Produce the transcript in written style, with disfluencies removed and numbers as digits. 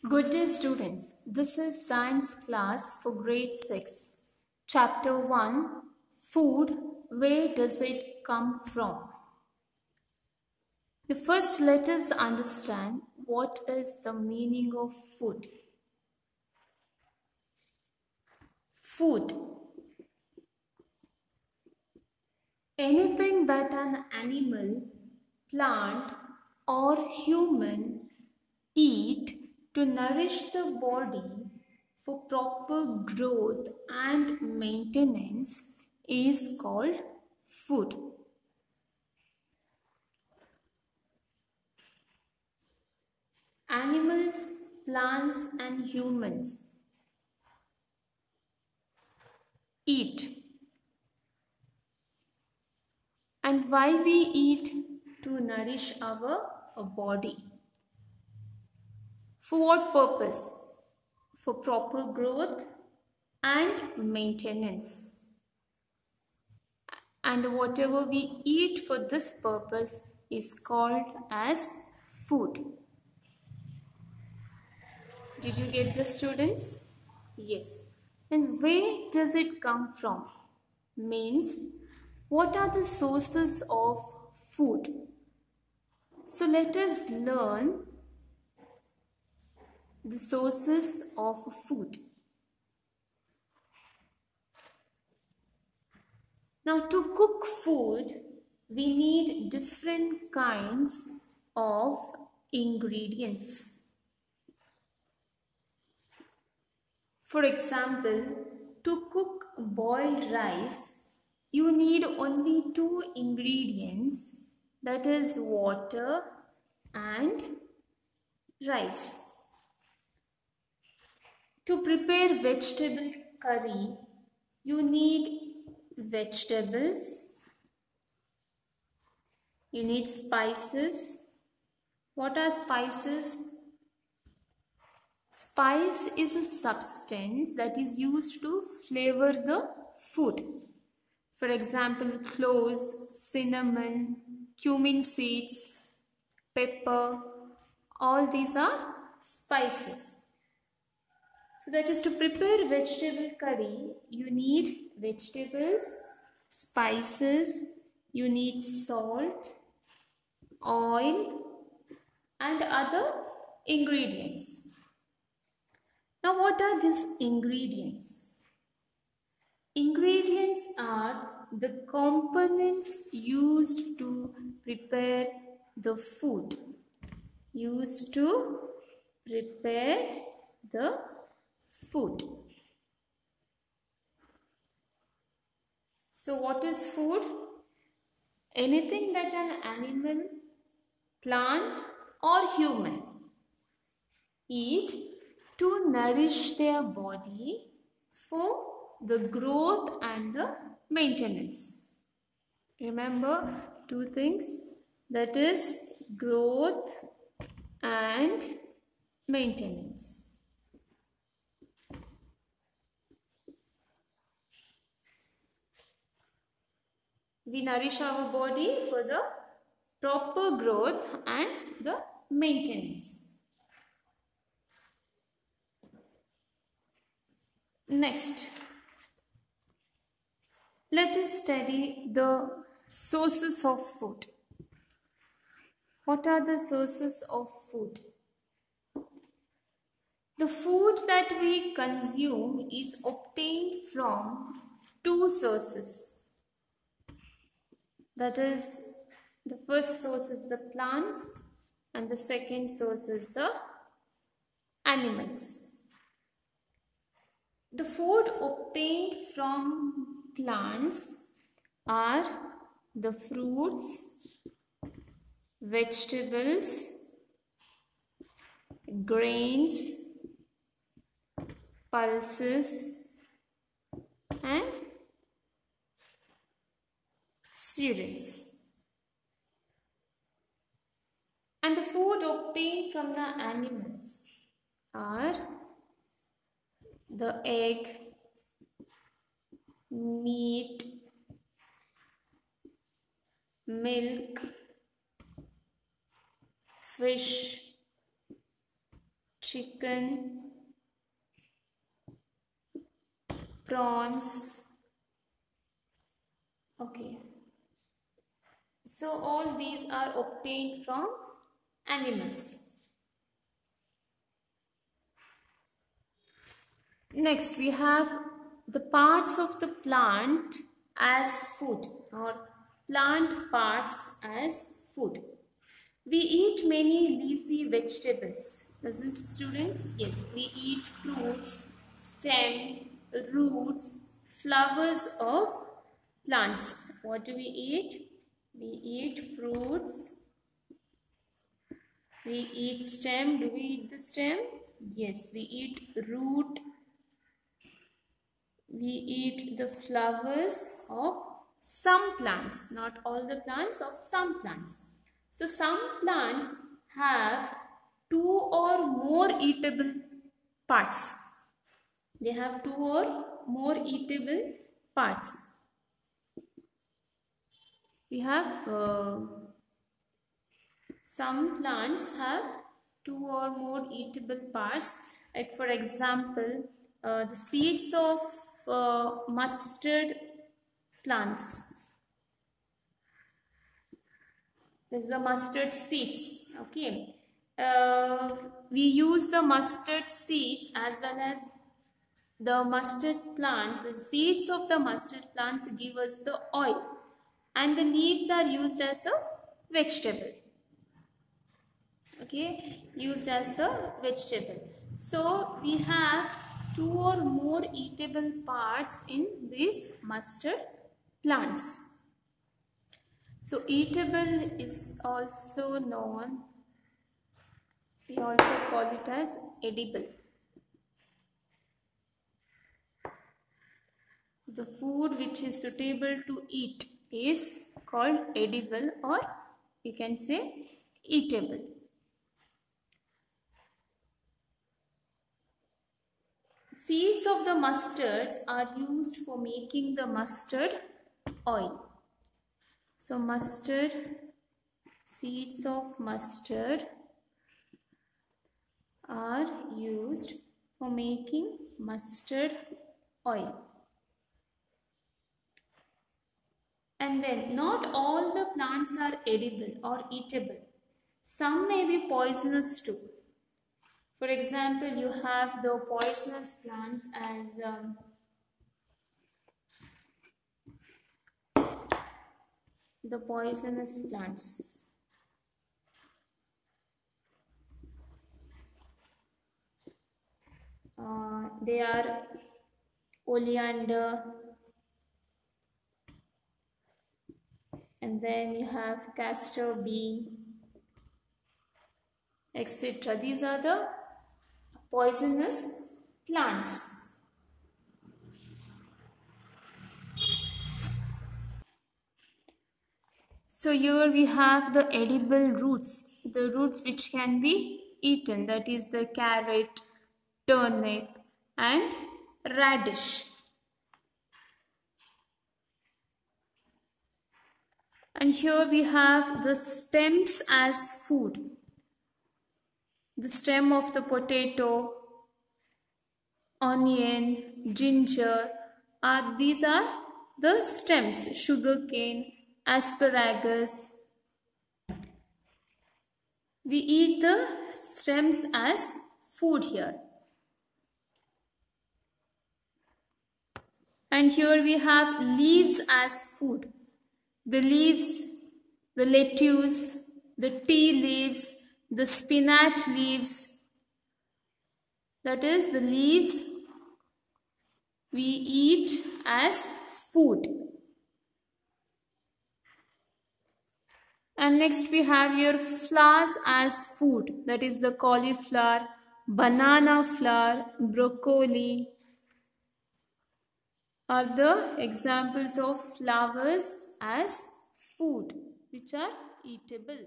Good day, students. This is science class for grade 6. Chapter 1 Food. Where does it come from? The first, let us understand what is the meaning of food. Food. Anything that an animal, plant, or human eat to nourish the body for proper growth and maintenance is called food. Animals, plants, and humans eat. And why we eat? To nourish our body. For what purpose? For proper growth and maintenance. And whatever we eat for this purpose is called as food. Did you get this, students? Yes. And where does it come from? Means, what are the sources of food? So let us learn the sources of food. Now, to cook food, we need different kinds of ingredients. For example, to cook boiled rice, you need only two ingredients, that is water and rice. To prepare vegetable curry, you need vegetables, you need spices. What are spices? Spice is a substance that is used to flavor the food. For example, cloves, cinnamon, cumin seeds, pepper, all these are spices. So that is, to prepare vegetable curry, you need vegetables, spices, you need salt, oil, and other ingredients. Now, what are these ingredients? Ingredients are the components used to prepare the food. Used to prepare the food. So, what is food? Anything that an animal, plant, or human eat to nourish their body for the growth and the maintenance. Remember two things, that is growth and maintenance. We nourish our body for the proper growth and the maintenance. Next, let us study the sources of food. What are the sources of food? The food that we consume is obtained from two sources. That is, the first source is the plants and the second source is the animals. The food obtained from plants are the fruits, vegetables, grains, pulses, and cereals. And the food obtained from the animals are the egg, meat, milk, fish, chicken, prawns. Okay. So all these are obtained from animals. Next, we have the parts of the plant as food, or plant parts as food. We eat many leafy vegetables, doesn't it, students? Yes, we eat fruits, stem, roots, flowers of plants. What do we eat? We eat fruits. We eat stem. Do we eat the stem? Yes, we eat root. We eat the flowers of some plants, not all the plants, of some plants. So some plants have 2 or more eatable parts. They have 2 or more eatable parts. We have some plants have 2 or more eatable parts. Like for example, the seeds of mustard plants. This is the mustard seeds. Okay. We use the mustard seeds as well as the mustard plants. The seeds of the mustard plants give us the oil, and the leaves are used as a vegetable. Okay, used as the vegetable. So we have 2 or more eatable parts in these mustard plants. So eatable is also known, we also call it as edible. The food which is suitable to eat is called edible, or you can say eatable. Seeds of the mustards are used for making the mustard oil. So mustard, seeds of mustard are used for making mustard oil. And then not all the plants are edible or eatable. Some may be poisonous too. For example, you have the poisonous plants as the poisonous plants. They are oleander, and then you have castor bean, etc. These are the poisonous plants. So here we have the edible roots, the roots which can be eaten, that is the carrot, turnip and radish. And here we have the stems as food. The stem of the potato, onion, ginger, these are the stems. Sugarcane, asparagus. We eat the stems as food here. And here we have leaves as food. The leaves, the lettuce, the tea leaves, the spinach leaves, that is the leaves we eat as food. And next we have your flowers as food, that is the cauliflower, banana flower, broccoli are the examples of flowers as food which are eatable.